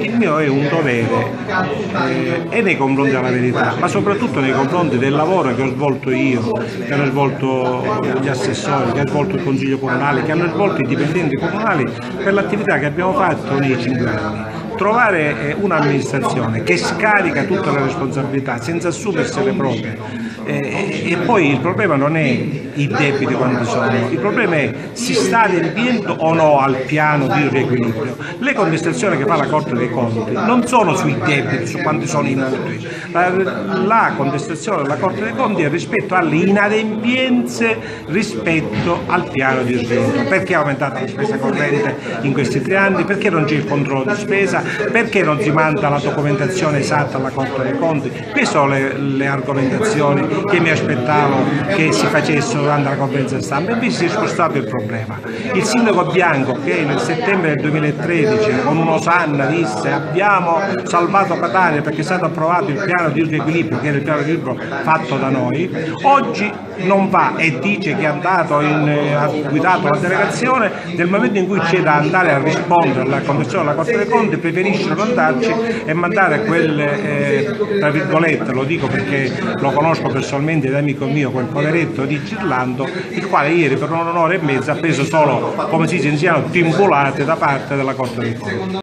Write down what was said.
Il mio è un dovere e nei confronti della verità, ma soprattutto nei confronti del lavoro che ho svolto io, che hanno svolto gli assessori, che ha svolto il Consiglio Comunale, che hanno svolto i dipendenti comunali per l'attività che abbiamo fatto nei 5 anni. Trovare un'amministrazione che scarica tutte le responsabilità senza assumersele proprie. E poi il problema non è i debiti quanti sono, il problema è si sta adempiendo o no al piano di riequilibrio. Le contestazioni che fa la Corte dei Conti non sono sui debiti, su quanti sono i mutui, la contestazione della Corte dei Conti è rispetto alle inadempienze rispetto al piano di rientro. Perché è aumentata la spesa corrente in questi 3 anni? Perché non c'è il controllo di spesa? Perché non si manda la documentazione esatta alla Corte dei Conti? Queste sono le argomentazioni che mi aspettavo che si facessero durante la conferenza stampa, e qui si è spostato il problema. Il sindaco Bianco, che nel settembre del 2013 con un'osanna disse abbiamo salvato Catania perché è stato approvato il piano di riequilibrio, che era il piano di riequilibrio fatto da noi, oggi non va e dice che è andato ha guidato la delegazione. Nel momento in cui c'è da andare a rispondere alla contestazione della Corte dei Conti preferisce non andarci e mandare quel, tra virgolette, lo dico perché lo conosco personalmente ed è amico mio, quel poveretto di Girlando, il quale ieri per un'ora e mezza ha preso solo, come si dice in italiano, timbulate da parte della Corte dei Conti.